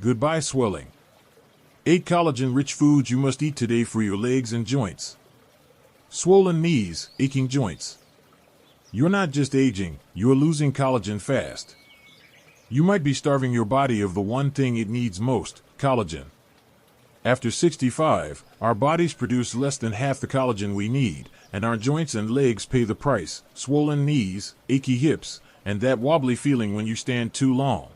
Goodbye swelling. 8 collagen-rich foods you must eat today for your legs and joints. Swollen knees, aching joints. You're not just aging, you're losing collagen fast. You might be starving your body of the one thing it needs most, collagen. After 65, our bodies produce less than half the collagen we need, and our joints and legs pay the price: swollen knees, achy hips, and that wobbly feeling when you stand too long.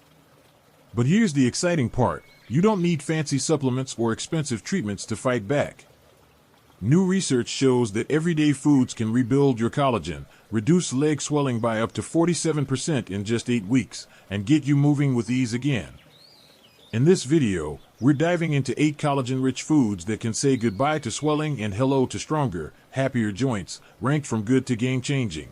But here's the exciting part: you don't need fancy supplements or expensive treatments to fight back. New research shows that everyday foods can rebuild your collagen, reduce leg swelling by up to 47% in just 8 weeks, and get you moving with ease again. In this video, we're diving into 8 collagen-rich foods that can say goodbye to swelling and hello to stronger, happier joints, ranked from good to game-changing.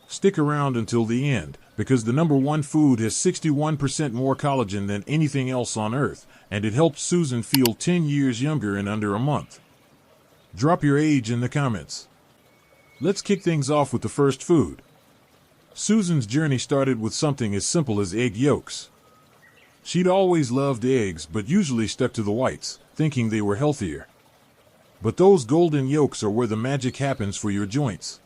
Stick around until the end, because the number one food has 61% more collagen than anything else on Earth, and it helped Susan feel 10 years younger in under a month. Drop your age in the comments. Let's kick things off with the first food. Susan's journey started with something as simple as egg yolks. She'd always loved eggs, but usually stuck to the whites, thinking they were healthier. But those golden yolks are where the magic happens for your joints.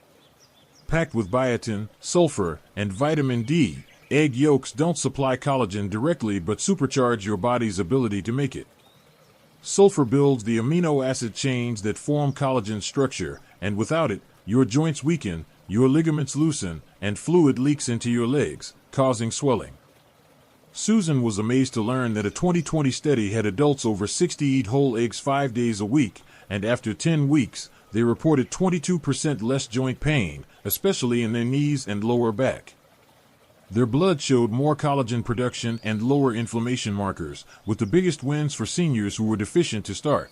Packed with biotin, sulfur, and vitamin D, egg yolks don't supply collagen directly but supercharge your body's ability to make it. Sulfur builds the amino acid chains that form collagen structure, and without it, your joints weaken, your ligaments loosen, and fluid leaks into your legs, causing swelling. Susan was amazed to learn that a 2020 study had adults over 60 eat whole eggs 5 days a week, and after 10 weeks, they reported 22% less joint pain, especially in their knees and lower back. Their blood showed more collagen production and lower inflammation markers, with the biggest wins for seniors who were deficient to start.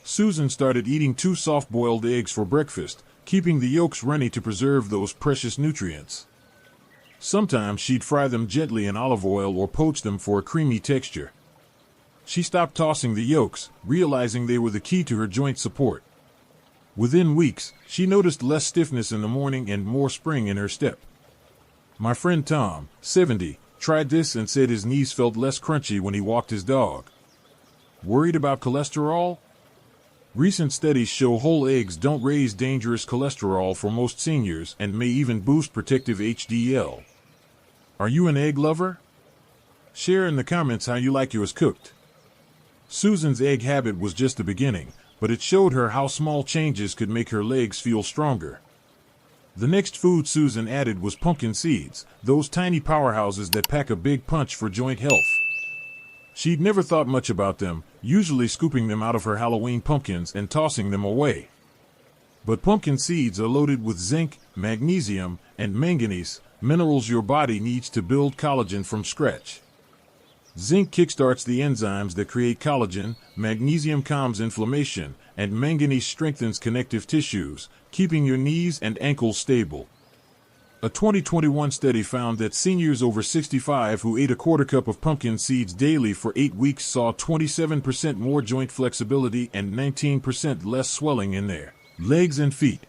Susan started eating 2 soft-boiled eggs for breakfast, keeping the yolks runny to preserve those precious nutrients. Sometimes she'd fry them gently in olive oil or poach them for a creamy texture. She stopped tossing the yolks, realizing they were the key to her joint support. Within weeks, she noticed less stiffness in the morning and more spring in her step. My friend Tom, 70, tried this and said his knees felt less crunchy when he walked his dog. Worried about cholesterol? Recent studies show whole eggs don't raise dangerous cholesterol for most seniors and may even boost protective HDL. Are you an egg lover? Share in the comments how you like yours cooked. Susan's egg habit was just the beginning, but it showed her how small changes could make her legs feel stronger. The next food Susan added was pumpkin seeds, those tiny powerhouses that pack a big punch for joint health. She'd never thought much about them, usually scooping them out of her Halloween pumpkins and tossing them away. But pumpkin seeds are loaded with zinc, magnesium, and manganese, minerals your body needs to build collagen from scratch. Zinc kickstarts the enzymes that create collagen, magnesium calms inflammation, and manganese strengthens connective tissues, keeping your knees and ankles stable. A 2021 study found that seniors over 65 who ate a quarter cup of pumpkin seeds daily for 8 weeks saw 27% more joint flexibility and 19% less swelling in their legs and feet.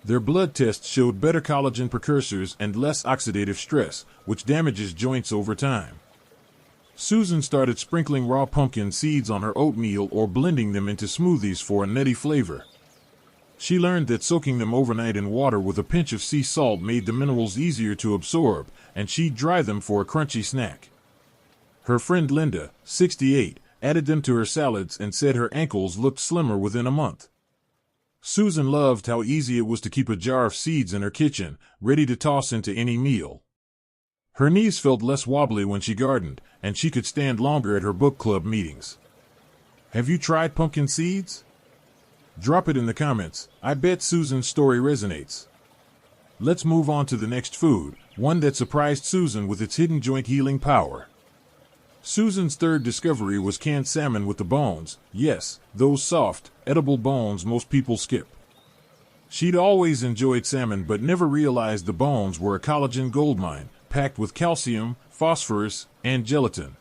Their blood tests showed better collagen precursors and less oxidative stress, which damages joints over time. Susan started sprinkling raw pumpkin seeds on her oatmeal or blending them into smoothies for a nutty flavor. She learned that soaking them overnight in water with a pinch of sea salt made the minerals easier to absorb, and she'd dry them for a crunchy snack. Her friend Linda, 68, added them to her salads and said her ankles looked slimmer within a month. Susan loved how easy it was to keep a jar of seeds in her kitchen, ready to toss into any meal. Her knees felt less wobbly when she gardened, and she could stand longer at her book club meetings. Have you tried pumpkin seeds? Drop it in the comments. I bet Susan's story resonates. Let's move on to the next food, one that surprised Susan with its hidden joint healing power. Susan's third discovery was canned salmon with the bones, yes, those soft, edible bones most people skip. She'd always enjoyed salmon but never realized the bones were a collagen goldmine, packed with calcium, phosphorus, and gelatin.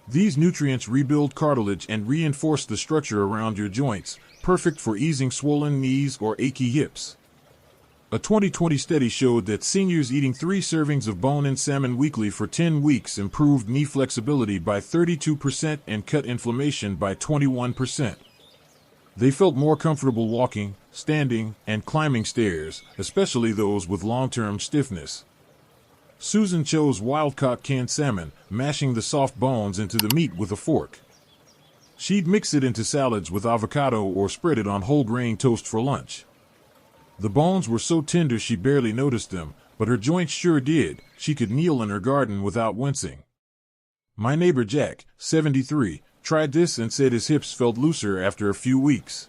These nutrients rebuild cartilage and reinforce the structure around your joints, perfect for easing swollen knees or achy hips. A 2020 study showed that seniors eating 3 servings of bone-in salmon weekly for 10 weeks improved knee flexibility by 32% and cut inflammation by 21%. They felt more comfortable walking, standing, and climbing stairs, especially those with long-term stiffness. Susan chose wild-caught canned salmon, mashing the soft bones into the meat with a fork. She'd mix it into salads with avocado or spread it on whole grain toast for lunch. The bones were so tender she barely noticed them, but her joints sure did. She could kneel in her garden without wincing. My neighbor Jack, 73, tried this and said his hips felt looser after a few weeks.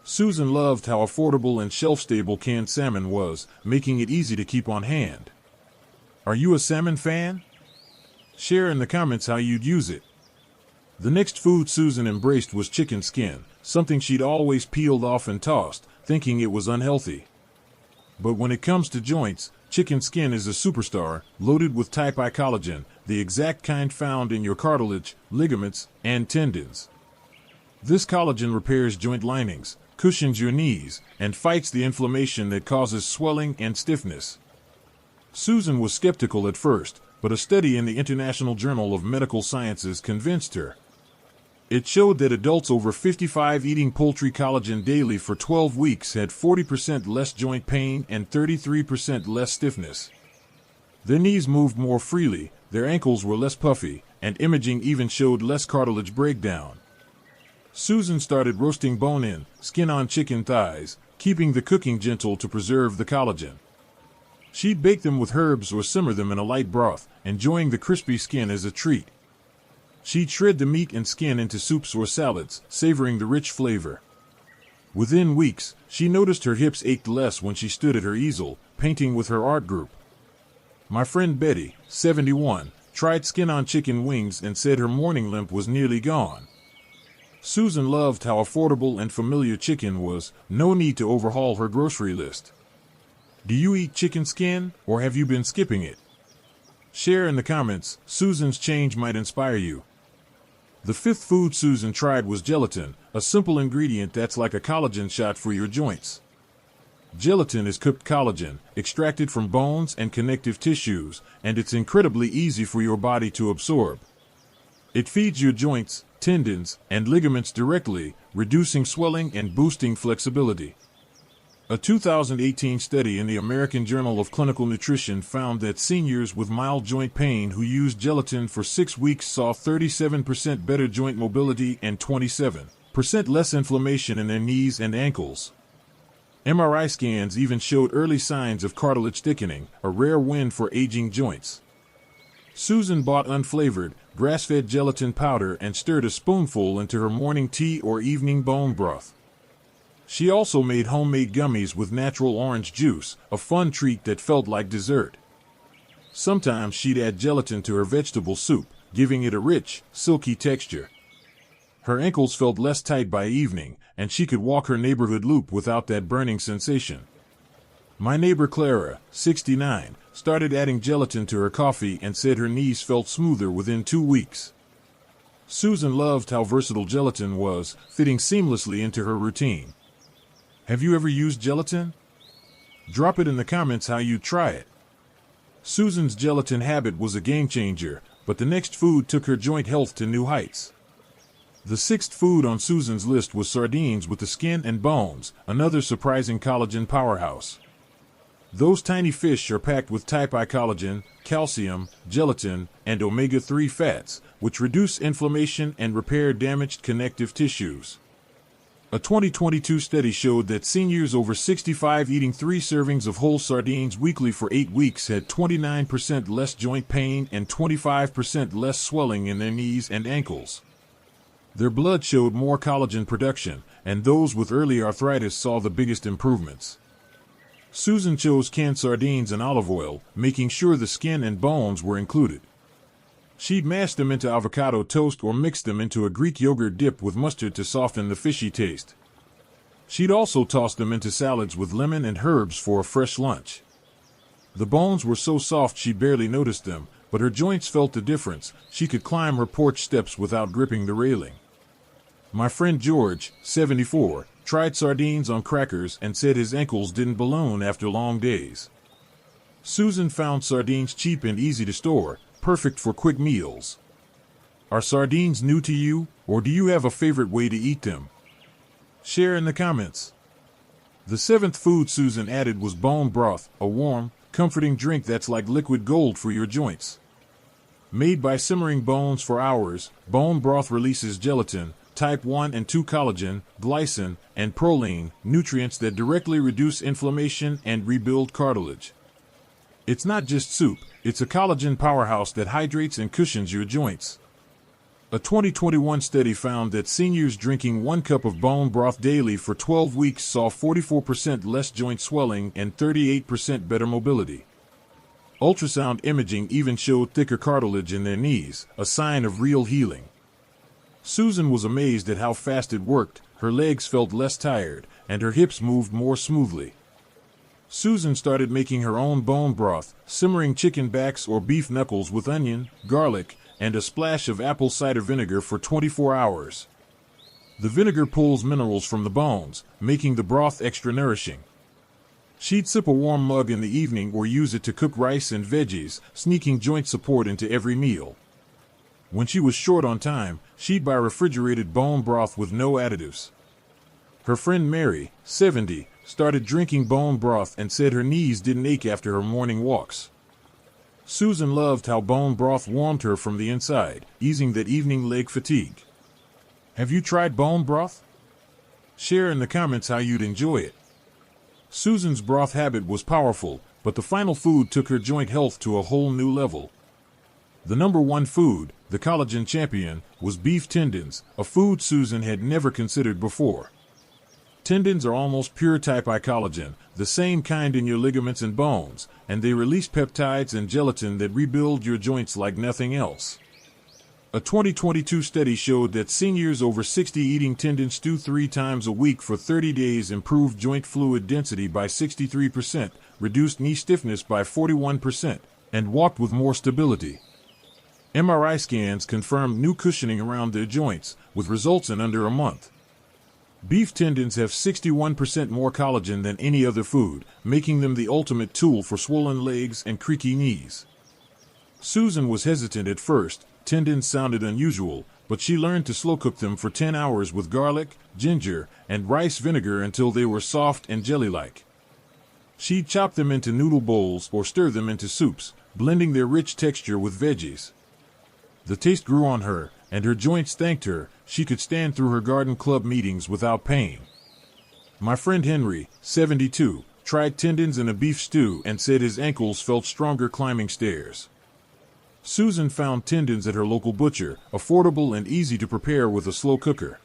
Susan loved how affordable and shelf-stable canned salmon was, making it easy to keep on hand. Are you a salmon fan? Share in the comments how you'd use it. The next food Susan embraced was chicken skin, something she'd always peeled off and tossed, thinking it was unhealthy. But when it comes to joints, chicken skin is a superstar, loaded with type I collagen, the exact kind found in your cartilage, ligaments, and tendons. This collagen repairs joint linings, cushions your knees, and fights the inflammation that causes swelling and stiffness. Susan was skeptical at first, but a study in the International Journal of Medical Sciences convinced her. It showed that adults over 55 eating poultry collagen daily for 12 weeks had 40% less joint pain and 33% less stiffness. Their knees moved more freely, their ankles were less puffy, and imaging even showed less cartilage breakdown. Susan started roasting bone-in, skin-on chicken thighs, keeping the cooking gentle to preserve the collagen. She'd bake them with herbs or simmer them in a light broth, enjoying the crispy skin as a treat. She'd shred the meat and skin into soups or salads, savoring the rich flavor. Within weeks, she noticed her hips ached less when she stood at her easel, painting with her art group. My friend Betty, 71, tried skin-on chicken wings and said her morning limp was nearly gone. Susan loved how affordable and familiar chicken was, no need to overhaul her grocery list. Do you eat chicken skin, or have you been skipping it? Share in the comments. Susan's change might inspire you. The 5th food Susan tried was gelatin, a simple ingredient that's like a collagen shot for your joints. Gelatin is cooked collagen, extracted from bones and connective tissues, and it's incredibly easy for your body to absorb. It feeds your joints, tendons, and ligaments directly, reducing swelling and boosting flexibility. A 2018 study in the American Journal of Clinical Nutrition found that seniors with mild joint pain who used gelatin for 6 weeks saw 37% better joint mobility and 27% less inflammation in their knees and ankles. MRI scans even showed early signs of cartilage thickening, a rare win for aging joints. Susan bought unflavored, grass-fed gelatin powder and stirred a spoonful into her morning tea or evening bone broth. She also made homemade gummies with natural orange juice, a fun treat that felt like dessert. Sometimes she'd add gelatin to her vegetable soup, giving it a rich, silky texture. Her ankles felt less tight by evening, and she could walk her neighborhood loop without that burning sensation. My neighbor Clara, 69, started adding gelatin to her coffee and said her knees felt smoother within 2 weeks. Susan loved how versatile gelatin was, fitting seamlessly into her routine. Have you ever used gelatin? Drop it in the comments how you try it. Susan's gelatin habit was a game changer, but the next food took her joint health to new heights. The 6th food on Susan's list was sardines with the skin and bones, another surprising collagen powerhouse. Those tiny fish are packed with type I collagen, calcium, gelatin, and omega-3 fats, which reduce inflammation and repair damaged connective tissues. A 2022 study showed that seniors over 65 eating 3 servings of whole sardines weekly for 8 weeks had 29% less joint pain and 25% less swelling in their knees and ankles. Their blood showed more collagen production, and those with early arthritis saw the biggest improvements. Susan chose canned sardines and olive oil, making sure the skin and bones were included. She'd mash them into avocado toast or mix them into a Greek yogurt dip with mustard to soften the fishy taste. She'd also toss them into salads with lemon and herbs for a fresh lunch. The bones were so soft she barely noticed them, but her joints felt the difference. She could climb her porch steps without gripping the railing. My friend George, 74, tried sardines on crackers and said his ankles didn't balloon after long days. Susan found sardines cheap and easy to store, perfect for quick meals. Are sardines new to you, or do you have a favorite way to eat them? Share in the comments. The seventh food Susan added was bone broth, a warm, comforting drink that's like liquid gold for your joints. Made by simmering bones for hours, bone broth releases gelatin, type 1 and 2 collagen, glycine, and proline, nutrients that directly reduce inflammation and rebuild cartilage. It's not just soup, it's a collagen powerhouse that hydrates and cushions your joints. A 2021 study found that seniors drinking 1 cup of bone broth daily for 12 weeks saw 44% less joint swelling and 38% better mobility. Ultrasound imaging even showed thicker cartilage in their knees, a sign of real healing. Susan was amazed at how fast it worked. Her legs felt less tired, and her hips moved more smoothly. Susan started making her own bone broth, simmering chicken backs or beef knuckles with onion, garlic, and a splash of apple cider vinegar for 24 hours. The vinegar pulls minerals from the bones, making the broth extra nourishing. She'd sip a warm mug in the evening or use it to cook rice and veggies, sneaking joint support into every meal. When she was short on time, she'd buy refrigerated bone broth with no additives. Her friend Mary, 70, started drinking bone broth and said her knees didn't ache after her morning walks. Susan loved how bone broth warmed her from the inside, easing that evening leg fatigue. Have you tried bone broth? Share in the comments how you'd enjoy it. Susan's broth habit was powerful, but the final food took her joint health to a whole new level. The number one food, the collagen champion, was beef tendons, a food Susan had never considered before. Tendons are almost pure type I collagen, the same kind in your ligaments and bones, and they release peptides and gelatin that rebuild your joints like nothing else. A 2022 study showed that seniors over 60 eating tendon stew 3 times a week for 30 days improved joint fluid density by 63%, reduced knee stiffness by 41%, and walked with more stability. MRI scans confirmed new cushioning around their joints, with results in under a month. Beef tendons have 61% more collagen than any other food, making them the ultimate tool for swollen legs and creaky knees. Susan was hesitant at first. Tendons sounded unusual, but she learned to slow cook them for 10 hours with garlic, ginger, and rice vinegar until they were soft and jelly-like. She'd chop them into noodle bowls or stir them into soups, blending their rich texture with veggies. The taste grew on her, and her joints thanked her. She could stand through her garden club meetings without pain. My friend Henry, 72, tried tendons in a beef stew and said his ankles felt stronger climbing stairs. Susan found tendons at her local butcher, affordable and easy to prepare with a slow cooker.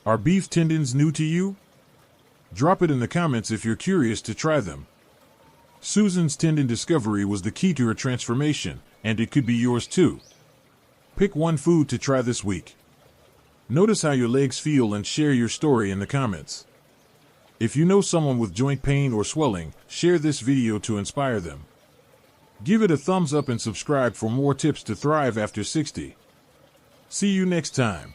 Are beef tendons new to you? Drop it in the comments if you're curious to try them. Susan's tendon discovery was the key to her transformation, and it could be yours too. Pick one food to try this week. Notice how your legs feel and share your story in the comments. If you know someone with joint pain or swelling, share this video to inspire them. Give it a thumbs up and subscribe for more tips to thrive after 60. See you next time.